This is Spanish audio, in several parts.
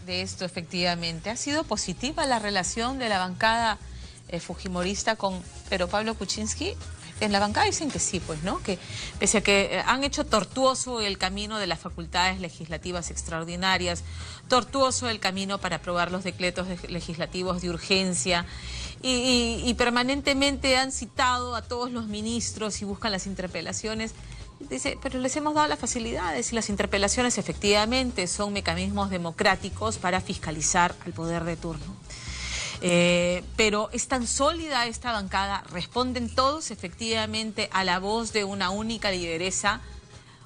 De esto, efectivamente, ¿ha sido positiva la relación de la bancada fujimorista con Pedro Pablo Kuczynski? En la bancada dicen que sí, pues, ¿no? Que pese a que han hecho tortuoso el camino de las facultades legislativas extraordinarias, tortuoso el camino para aprobar los decretos legislativos de urgencia y permanentemente han citado a todos los ministros y buscan las interpelaciones. Dice, pero les hemos dado las facilidades y las interpelaciones efectivamente son mecanismos democráticos para fiscalizar al poder de turno. Pero es tan sólida esta bancada, responden todos efectivamente a la voz de una única lideresa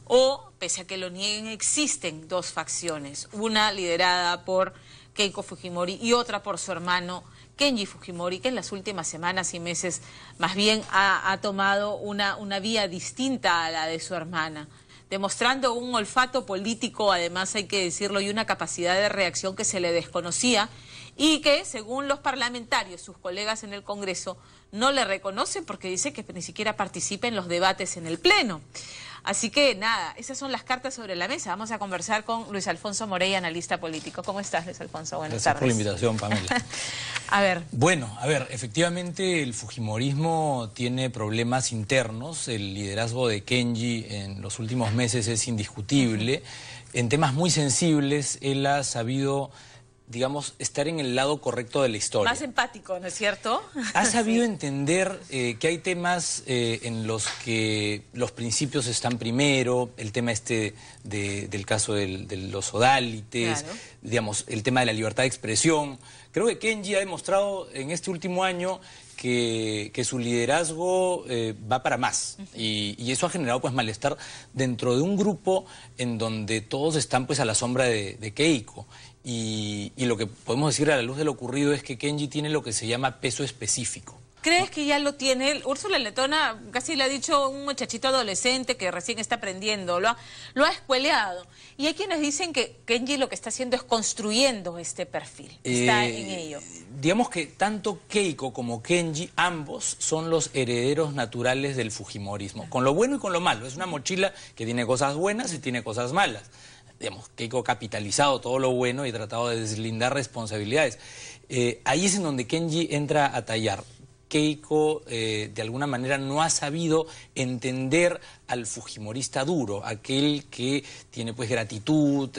o, pese a que lo nieguen, existen dos facciones, una liderada por Keiko Fujimori y otra por su hermano Kenji Fujimori, que en las últimas semanas y meses más bien ha tomado una vía distinta a la de su hermana, demostrando un olfato político, además hay que decirlo, y una capacidad de reacción que se le desconocía y que, según los parlamentarios, sus colegas en el Congreso, no le reconocen porque dice que ni siquiera participa en los debates en el Pleno. Así que nada, esas son las cartas sobre la mesa. Vamos a conversar con Luis Alfonso Moreira, analista político. ¿Cómo estás, Luis Alfonso? Buenas tardes. Gracias por la invitación, Pamela. A ver. Bueno, efectivamente el fujimorismo tiene problemas internos. El liderazgo de Kenji en los últimos meses es indiscutible. En temas muy sensibles, él ha sabido, digamos, estar en el lado correcto de la historia. Más empático, ¿no es cierto? Ha sabido entender que hay temas en los que los principios están primero, el tema del caso de los odálites, claro, digamos, el tema de la libertad de expresión. Creo que Kenji ha demostrado en este último año que su liderazgo va para más y eso ha generado pues malestar dentro de un grupo en donde todos están pues a la sombra de Keiko. Y lo que podemos decir a la luz de lo ocurrido es que Kenji tiene lo que se llama peso específico. ¿Crees que ya lo tiene? Úrsula Letona casi le ha dicho un muchachito adolescente que recién está aprendiendo, lo ha escueleado. Y hay quienes dicen que Kenji lo que está haciendo es construyendo este perfil, está en ello. Digamos que tanto Keiko como Kenji, ambos son los herederos naturales del fujimorismo, con lo bueno y con lo malo. Es una mochila que tiene cosas buenas y tiene cosas malas. Digamos, Keiko ha capitalizado todo lo bueno y tratado de deslindar responsabilidades. Ahí es en donde Kenji entra a tallar. Keiko, de alguna manera, no ha sabido entender al fujimorista duro, aquel que tiene pues gratitud,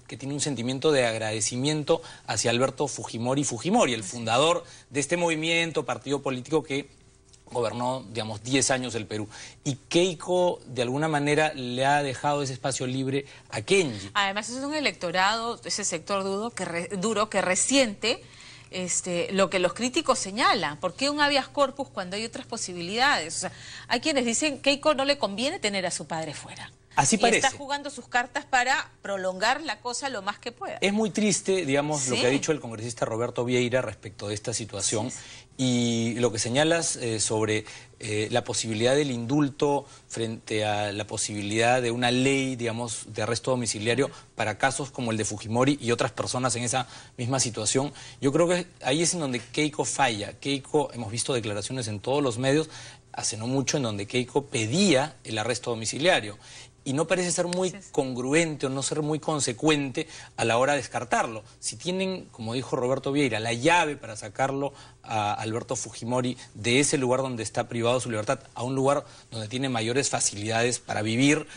que tiene un sentimiento de agradecimiento hacia Alberto Fujimori, el fundador de este movimiento, partido político que gobernó, digamos, 10 años el Perú. Y Keiko, de alguna manera, le ha dejado ese espacio libre a Kenji. Además, es un electorado, ese sector duro que resiente lo que los críticos señalan. ¿Por qué un habeas corpus cuando hay otras posibilidades? O sea, hay quienes dicen que Keiko no le conviene tener a su padre fuera. Así parece. Está jugando sus cartas para prolongar la cosa lo más que pueda. Es muy triste, digamos, lo que ha dicho el congresista Roberto Vieira respecto de esta situación y lo que señalas sobre la posibilidad del indulto frente a la posibilidad de una ley, digamos, de arresto domiciliario para casos como el de Fujimori y otras personas en esa misma situación. Yo creo que ahí es en donde Keiko falla. Keiko, hemos visto declaraciones en todos los medios, hace no mucho, en donde Keiko pedía el arresto domiciliario. Y no parece ser muy congruente o no ser muy consecuente a la hora de descartarlo. Si tienen, como dijo Roberto Vieira, la llave para sacarlo a Alberto Fujimori de ese lugar donde está privado su libertad a un lugar donde tiene mayores facilidades para vivir,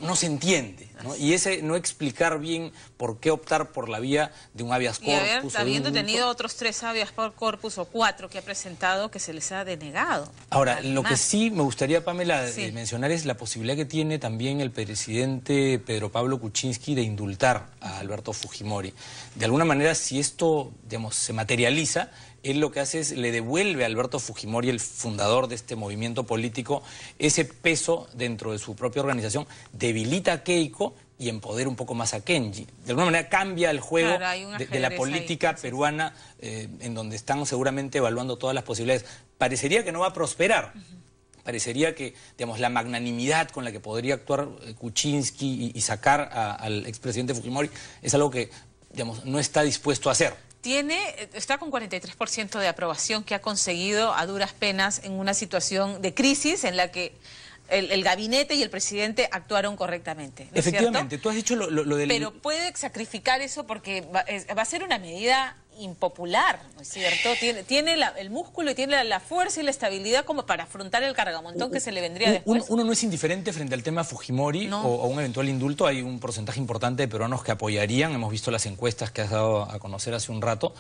no se entiende, ¿no? Y ese no explicar bien por qué optar por la vía de un habeas corpus. Habiendo tenido otros 3 habeas corpus o 4 que ha presentado que se les ha denegado. Ahora, lo que sí me gustaría, Pamela, mencionar es la posibilidad que tiene también el presidente Pedro Pablo Kuczynski de indultar a Alberto Fujimori. De alguna manera, si esto, digamos, se materializa, él lo que hace es le devuelve a Alberto Fujimori, el fundador de este movimiento político, ese peso dentro de su propia organización, debilita a Keiko y empodera un poco más a Kenji. De alguna manera cambia el juego de la política peruana, en donde están seguramente evaluando todas las posibilidades. Parecería que no va a prosperar. Parecería que, digamos, la magnanimidad con la que podría actuar Kuczynski y sacar al expresidente Fujimori es algo que, digamos, no está dispuesto a hacer. Está con 43% de aprobación que ha conseguido a duras penas en una situación de crisis en la que el gabinete y el presidente actuaron correcamente, ¿no es Efectivamente, cierto? tú has dicho lo del... Pero puede sacrificar eso porque va a ser una medida impopular, ¿no es cierto? Tiene el músculo y tiene la fuerza y la estabilidad como para afrontar el cargamontón que se le vendría después. Uno no es indiferente frente al tema Fujimori o un eventual indulto. Hay un porcentaje importante de peruanos que apoyarían. Hemos visto las encuestas que has dado a conocer hace un rato,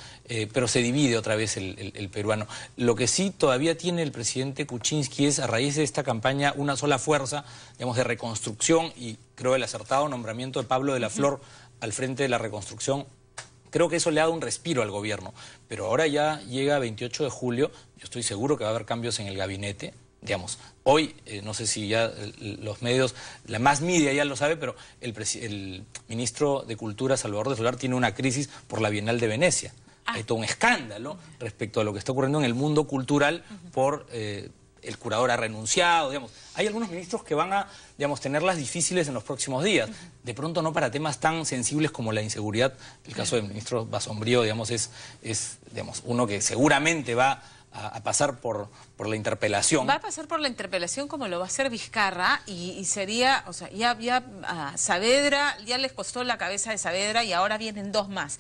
pero se divide otra vez el peruano. Lo que sí todavía tiene el presidente Kuczynski es, a raíz de esta campaña, una sola fuerza, digamos, de reconstrucción, y creo el acertado nombramiento de Pablo de la Flor al frente de la reconstrucción. Creo que eso le ha dado un respiro al gobierno, pero ahora ya llega 28 de julio, yo estoy seguro que va a haber cambios en el gabinete. Digamos, hoy, no sé si ya los medios, la más media ya lo sabe, pero el ministro de Cultura, Salvador de Solar, tiene una crisis por la Bienal de Venecia. Hay todo un escándalo respecto a lo que está ocurriendo en el mundo cultural por... el curador ha renunciado, digamos. Hay algunos ministros que van a, digamos, tenerlas difíciles en los próximos días. De pronto no para temas tan sensibles como la inseguridad. El caso del ministro Basombrío, digamos, es digamos, uno que seguramente va a pasar por la interpelación. Va a pasar por la interpelación como lo va a hacer Vizcarra y sería, o sea, ya a Saavedra, ya les costó la cabeza de Saavedra y ahora vienen dos más.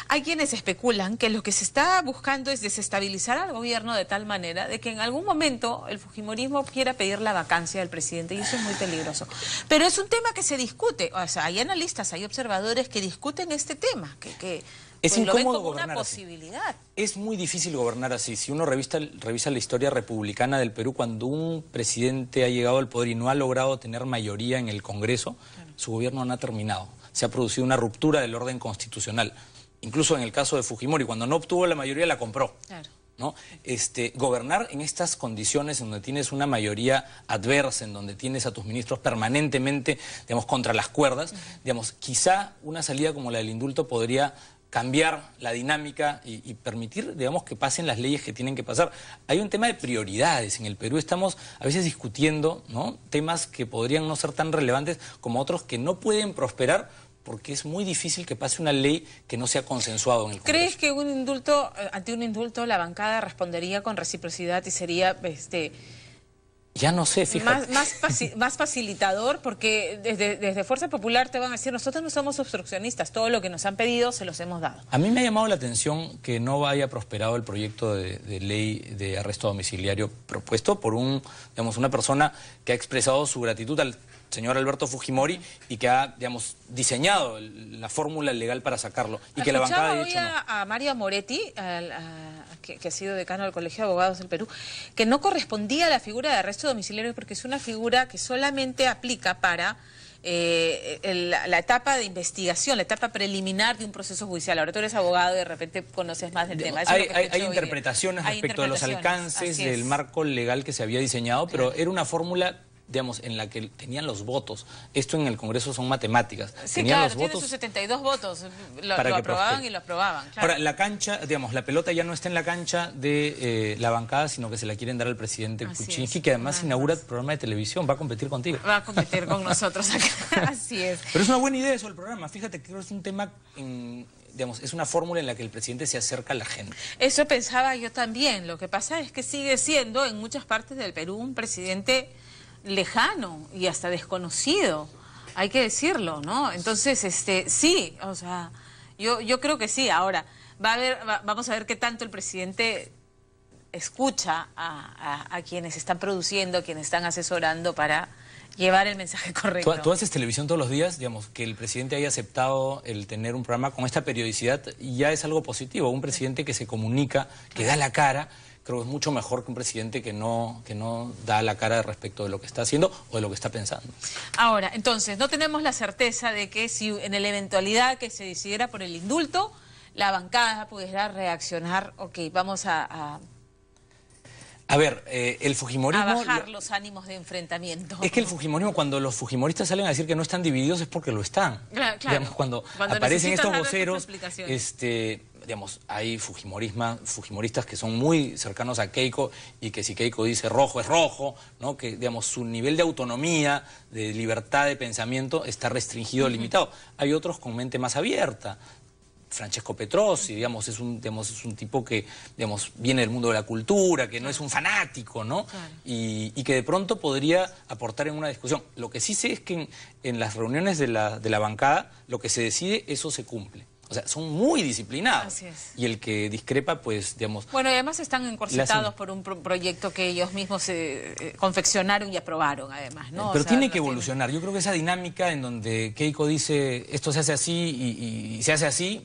Hay quienes especulan que lo que se está buscando es desestabilizar al gobierno de tal manera de que en algún momento el fujimorismo quiera pedir la vacancia del presidente y eso es muy peligroso. Pero es un tema que se discute, o sea, hay analistas, hay observadores que discuten este tema, que es pues, incómodo lo ven como gobernar una así. posibilidad. Es muy difícil gobernar así. Si uno revisa la historia republicana del Perú, cuando un presidente ha llegado al poder y no ha logrado tener mayoría en el Congreso, su gobierno no ha terminado. Se ha producido una ruptura del orden constitucional. Incluso en el caso de Fujimori, cuando no obtuvo la mayoría, la compró. Claro. ¿No? Gobernar en estas condiciones, en donde tienes una mayoría adversa, en donde tienes a tus ministros permanentemente, digamos, contra las cuerdas, digamos, quizá una salida como la del indulto podría cambiar la dinámica y permitir, digamos, que pasen las leyes que tienen que pasar. Hay un tema de prioridades. En el Perú estamos a veces discutiendo, ¿no?, temas que podrían no ser tan relevantes como otros que no pueden prosperar porque es muy difícil que pase una ley que no sea consensuado en el Congreso. ¿Crees que ante un indulto la bancada respondería con reciprocidad y sería ya no sé, fíjate. Más facilitador? Porque desde Fuerza Popular te van a decir, nosotros no somos obstruccionistas, todo lo que nos han pedido se los hemos dado. A mí me ha llamado la atención que no haya prosperado el proyecto de ley de arresto domiciliario propuesto por una persona que ha expresado su gratitud al señor Alberto Fujimori y que ha, digamos, diseñado la fórmula legal para sacarlo. Y que la bancada ha dicho no. A Mario Moretti, que ha sido decano del Colegio de Abogados del Perú, que no correspondía a la figura de arresto domiciliario porque es una figura que solamente aplica para la etapa de investigación, la etapa preliminar de un proceso judicial. Ahora tú eres abogado y de repente conoces más del tema. Hay interpretaciones respecto de los alcances del marco legal que se había diseñado, pero era una fórmula, digamos, en la que tenían los votos. Esto en el Congreso son matemáticas. Sí, tenían claro, los tiene votos sus 72 votos. Lo aprobaban prospere. y lo aprobaban. Claro. Ahora, la cancha, digamos, la pelota ya no está en la cancha de la bancada, sino que se la quieren dar al presidente Kuczynski, que además inaugura el programa de televisión, va a competir contigo. Va a competir con nosotros acá. Así es. Pero es una buena idea eso el programa. Fíjate que es un tema... digamos, es una fórmula en la que el presidente se acerca a la gente. Eso pensaba yo también. Lo que pasa es que sigue siendo en muchas partes del Perú un presidente lejano y hasta desconocido, hay que decirlo, ¿no? Entonces, sí, o sea, yo creo que sí. Ahora, vamos a ver qué tanto el presidente escucha a quienes están produciendo, a quienes están asesorando para llevar el mensaje correcto. ¿Tú haces televisión todos los días? Digamos, que el presidente haya aceptado el tener un programa con esta periodicidad ya es algo positivo. Un presidente que se comunica, que da la cara, creo que es mucho mejor que un presidente que no da la cara respecto de lo que está haciendo o de lo que está pensando. Ahora, entonces, no tenemos la certeza de que si en la eventualidad que se decidiera por el indulto, la bancada pudiera reaccionar, ok, vamos a ver, el fujimorismo... A bajar los ánimos de enfrentamiento. Es que el fujimorismo, cuando los fujimoristas salen a decir que no están divididos, es porque lo están. Claro. Digamos, cuando aparecen estos voceros, digamos, hay fujimoristas que son muy cercanos a Keiko y que si Keiko dice rojo es rojo, ¿no? Que, digamos, su nivel de autonomía, de libertad de pensamiento está restringido, limitado. Hay otros con mente más abierta. Francesco Petrozzi, digamos, es un tipo que, digamos, viene del mundo de la cultura, que no es un fanático, ¿no? Claro. Y que de pronto podría aportar en una discusión. Lo que sí sé es que en las reuniones de la bancada, lo que se decide, eso se cumple. O sea, son muy disciplinados. Así es. Y el que discrepa, pues, digamos... Bueno, y además están encorsetados por un proyecto que ellos mismos confeccionaron y aprobaron, además, ¿no? Pero o sea, tiene que evolucionar. Yo creo que esa dinámica en donde Keiko dice esto se hace así y se hace así,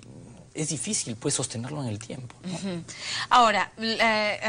es difícil, pues, sostenerlo en el tiempo, ¿no? Ahora,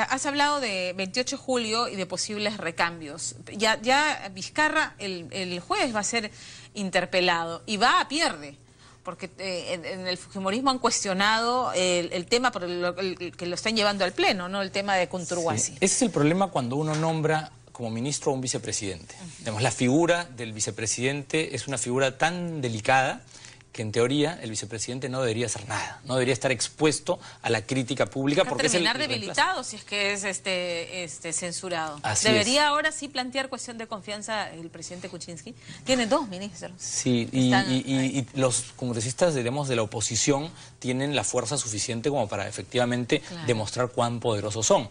has hablado de 28 de julio y de posibles recambios. Ya Vizcarra el jueves va a ser interpelado y pierde. Porque en el fujimorismo han cuestionado el tema por el que lo están llevando al pleno, ¿no? El tema de Conturhuasi. Sí. Ese es el problema cuando uno nombra como ministro a un vicepresidente. Digamos, la figura del vicepresidente es una figura tan delicada que en teoría el vicepresidente no debería hacer nada, no debería estar expuesto a la crítica pública porque terminar es el debilitado si es que es censurado. Así Debería es. ahora sí plantear cuestión de confianza el presidente Kuczynski. Tiene 2 ministros. Sí, y los congresistas, digamos, de la oposición tienen la fuerza suficiente como para efectivamente demostrar cuán poderosos son.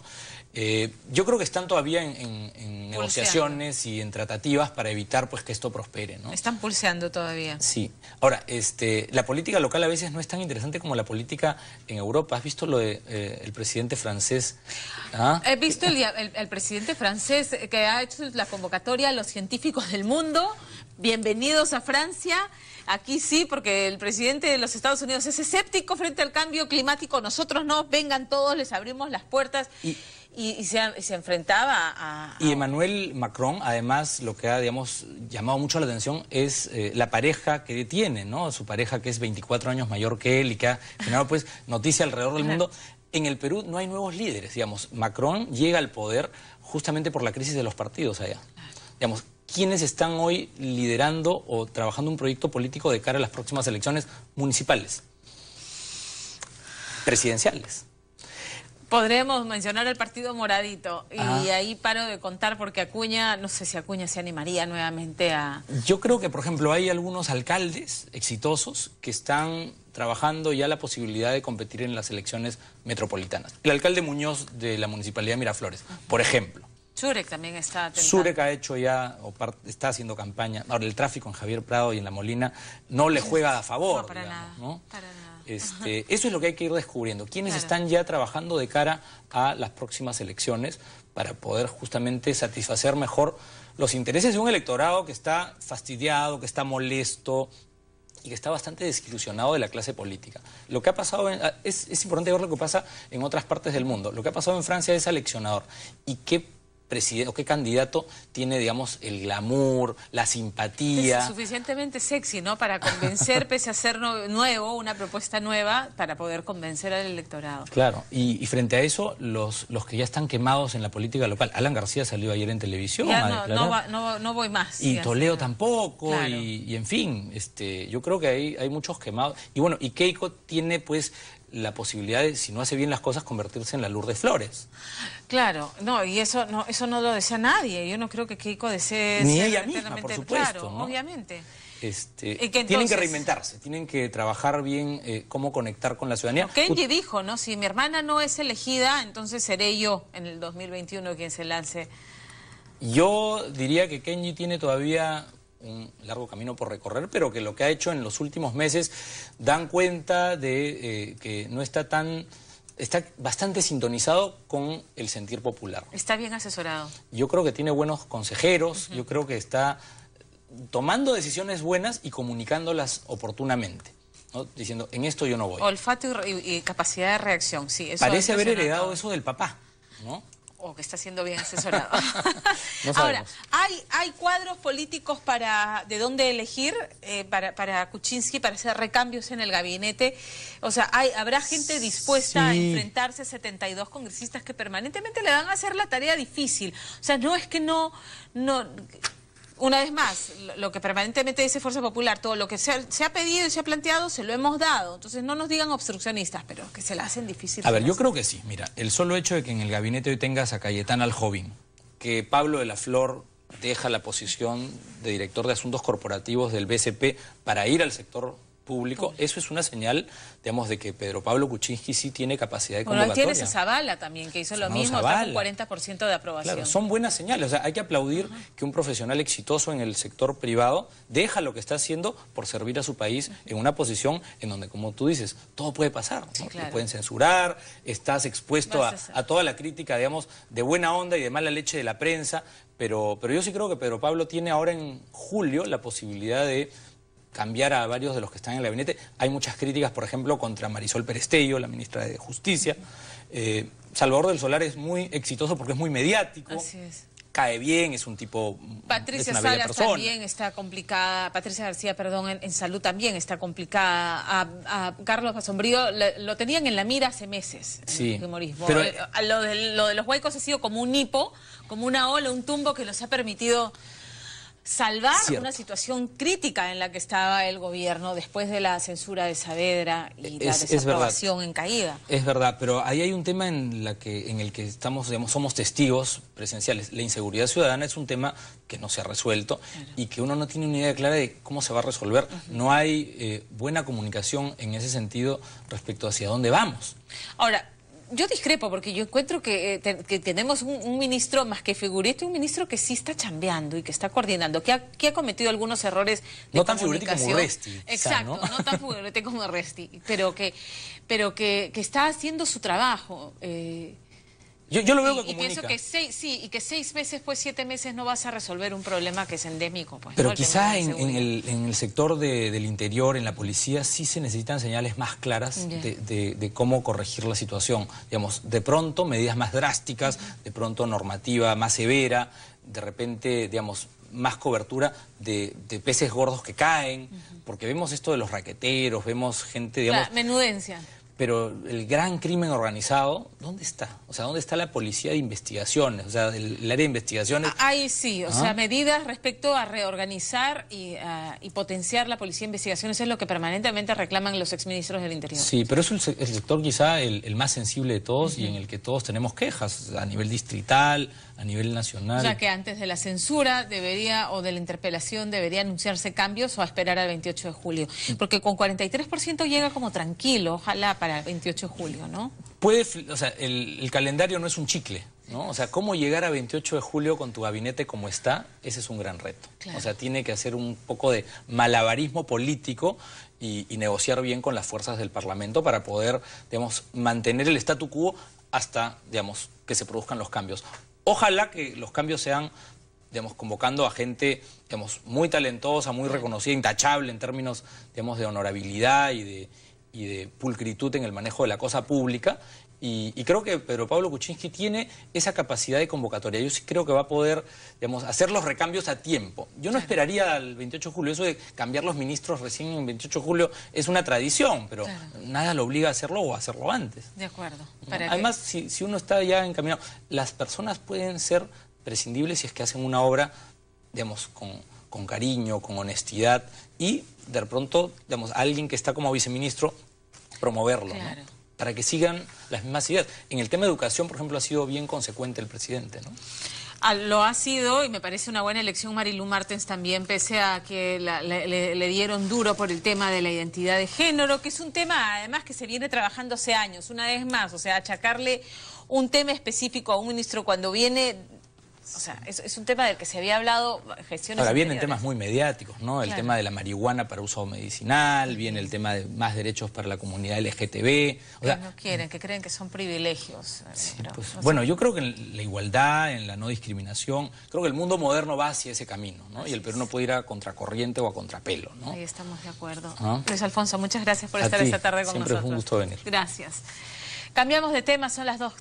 Yo creo que están todavía en negociaciones y en tratativas para evitar, pues, que esto prospere, ¿no? Están pulseando todavía. Sí. Ahora, la política local a veces no es tan interesante como la política en Europa. ¿Has visto lo de el presidente francés? ¿Ah? He visto el presidente francés que ha hecho la convocatoria a los científicos del mundo. Bienvenidos a Francia. Aquí sí, porque el presidente de los Estados Unidos es escéptico frente al cambio climático. Nosotros no, vengan todos, les abrimos las puertas. Y se enfrentaba a... Y Emmanuel Macron, además, lo que ha, digamos, llamado mucho la atención es la pareja que tiene, ¿no? Su pareja, que es 24 años mayor que él y que ha generado, pues, noticia alrededor del mundo. En el Perú no hay nuevos líderes, digamos. Macron llega al poder justamente por la crisis de los partidos allá. Digamos, ¿quiénes están hoy liderando o trabajando un proyecto político de cara a las próximas elecciones municipales? Presidenciales. Podremos mencionar el partido moradito y ahí paro de contar porque Acuña, no sé si Acuña se animaría nuevamente a... Yo creo que, por ejemplo, hay algunos alcaldes exitosos que están trabajando ya la posibilidad de competir en las elecciones metropolitanas. El alcalde Muñoz de la Municipalidad de Miraflores, por ejemplo. Zurek también está tentando. Zurek ha hecho ya, está haciendo campaña. Ahora, el tráfico en Javier Prado y en La Molina no le juega a favor, no, para digamos, nada, ¿no? Para nada. Eso es lo que hay que ir descubriendo. ¿Quiénes están ya trabajando de cara a las próximas elecciones para poder justamente satisfacer mejor los intereses de un electorado que está fastidiado, que está molesto y que está bastante desilusionado de la clase política? Lo que ha pasado, es importante ver lo que pasa en otras partes del mundo. Lo que ha pasado en Francia es aleccionador. ¿Y qué presidente o qué candidato tiene, digamos, el glamour, la simpatía? Es suficientemente sexy, ¿no? Para convencer, pese a ser nuevo, una propuesta nueva, para poder convencer al electorado. Claro, y frente a eso, los que ya están quemados en la política local. Alan García salió ayer en televisión ya no voy más. Y Toledo tampoco, claro. y en fin, yo creo que hay muchos quemados. Y bueno, y Keiko tiene, pues, la posibilidad de, si no hace bien las cosas, convertirse en la Lourdes Flores. Claro, no, y eso no lo desea nadie. Yo no creo que Keiko desee ni ser ella misma, por supuesto, claro, ¿no? Obviamente. Tienen que reinventarse, tienen que trabajar bien cómo conectar con la ciudadanía. Kenji dijo, ¿no? Si mi hermana no es elegida, entonces seré yo en el 2021 quien se lance. Yo diría que Kenji tiene todavía un largo camino por recorrer, pero que lo que ha hecho en los últimos meses dan cuenta de que no está bastante sintonizado con el sentir popular. Está bien asesorado. Yo creo que tiene buenos consejeros, yo creo que está tomando decisiones buenas y comunicándolas oportunamente, ¿no? Diciendo, en esto yo no voy. Olfato y capacidad de reacción, sí. Eso parece haber heredado eso del papá, ¿no? O que está siendo bien asesorado. No Ahora, ¿hay cuadros políticos de dónde elegir para Kuczynski, para hacer recambios en el gabinete? O sea, ¿habrá gente dispuesta a enfrentarse a 72 congresistas que permanentemente le van a hacer la tarea difícil? O sea, no es que no. Una vez más, lo que permanentemente dice Fuerza Popular, todo lo que se ha pedido y se ha planteado, se lo hemos dado. Entonces no nos digan obstruccionistas, pero que se la hacen difícil. A ver, yo creo que sí. Mira, el solo hecho de que en el gabinete hoy tengas a Cayetana Aljovín, que Pablo de la Flor deja la posición de director de Asuntos Corporativos del BCP para ir al sector público. Eso es una señal, digamos, de que Pedro Pablo Kuczynski sí tiene capacidad de convocatoria. Bueno, tienes a Zavala también, que hizo lo mismo, está con 40% de aprobación. Claro, son buenas señales. O sea, hay que aplaudir que un profesional exitoso en el sector privado deja lo que está haciendo por servir a su país en una posición en donde, como tú dices, todo puede pasar, ¿no? Sí, claro. Te pueden censurar, estás expuesto a toda la crítica, digamos, de buena onda y de mala leche de la prensa, pero yo sí creo que Pedro Pablo tiene ahora en julio la posibilidad de cambiar a varios de los que están en el gabinete. Hay muchas críticas, por ejemplo, contra Marisol Perestello, la ministra de Justicia. Salvador del Solar es muy exitoso porque es muy mediático. Así es. Cae bien, es un tipo, Patricia es una bella Salas persona. también está complicada, Patricia García, perdón, en salud también está complicada. A Carlos Basombrío lo tenían en la mira hace meses, sí, el humorismo. Pero, lo de los huecos ha sido como un hipo, como una ola, un tumbo que nos ha permitido salvar una situación crítica en la que estaba el gobierno después de la censura de Saavedra y la desaprobación en caída. Es verdad, pero ahí hay un tema en el que estamos, digamos, somos testigos presenciales. La inseguridad ciudadana es un tema que no se ha resuelto y que uno no tiene una idea clara de cómo se va a resolver. No hay buena comunicación en ese sentido respecto hacia dónde vamos. Ahora, yo discrepo porque yo encuentro que tenemos un ministro más que figurista, un ministro que sí está chambeando y que está coordinando, que ha cometido algunos errores de no tan figurista como Resti. Exacto, ¿no? No tan figurista como Resti, pero que está haciendo su trabajo. Yo lo veo que comunica. Y pienso que 6 meses, pues 7 meses no vas a resolver un problema que es endémico. Pues, pero ¿no? quizá en el sector del interior, en la policía, sí se necesitan señales más claras de cómo corregir la situación. Digamos, de pronto medidas más drásticas, de pronto normativa más severa, de repente, digamos, más cobertura de peces gordos que caen, porque vemos esto de los raqueteros, vemos gente, digamos... La menudencia. Pero el gran crimen organizado, ¿dónde está? O sea, ¿dónde está la policía de investigaciones? O sea, el área de investigaciones... Ahí sí, o sea, medidas respecto a reorganizar y potenciar la policía de investigaciones es lo que permanentemente reclaman los exministros del Interior. Sí, pero es el sector quizá el más sensible de todos y en el que todos tenemos quejas, a nivel distrital, a nivel nacional. O sea, que antes de la censura o de la interpelación debería anunciarse cambios o a esperar al 28 de julio. Porque con 43% llega como tranquilo, ojalá para el 28 de julio, ¿no? O sea, el calendario no es un chicle, ¿no? O sea, cómo llegar a 28 de julio con tu gabinete como está, ese es un gran reto. Claro. O sea, tiene que hacer un poco de malabarismo político y negociar bien con las fuerzas del Parlamento para poder, digamos, mantener el statu quo hasta, digamos, que se produzcan los cambios. Ojalá que los cambios sean, digamos, convocando a gente, digamos, muy talentosa, muy reconocida, intachable en términos, digamos, de honorabilidad y de pulcritud en el manejo de la cosa pública. Y creo que Pedro Pablo Kuczynski tiene esa capacidad de convocatoria. Yo sí creo que va a poder, digamos, hacer los recambios a tiempo. Yo no esperaría al 28 de julio. Eso de cambiar los ministros recién en el 28 de julio es una tradición, pero nada lo obliga a hacerlo o a hacerlo antes. De acuerdo. Además, si uno está ya encaminado, las personas pueden ser prescindibles si es que hacen una obra, digamos, con cariño, con honestidad y de pronto, digamos, alguien que está como viceministro, promoverlo, ¿no? Para que sigan las mismas ideas. En el tema de educación, por ejemplo, ha sido bien consecuente el presidente, ¿no? Lo ha sido, y me parece una buena elección Marilu Martens también, pese a que le dieron duro por el tema de la identidad de género, que es un tema además que se viene trabajando hace años, una vez más, o sea, achacarle un tema específico a un ministro cuando viene... O sea, es un tema del que se había hablado gestiones Ahora vienen anteriores. temas muy mediáticos, ¿no? El tema de la marihuana para uso medicinal, viene el tema de más derechos para la comunidad LGTB. O sea, que no quieren, que creen que son privilegios. Sí, pero, pues, no bueno, yo creo que en la igualdad, en la no discriminación, creo que el mundo moderno va hacia ese camino, ¿no? Y el Perú no puede ir a contracorriente o a contrapelo, ¿no? Ahí estamos de acuerdo. Luis Alfonso, muchas gracias por estar esta tarde con nosotros. Siempre fue un gusto venir. Gracias. Cambiamos de tema, son las 2.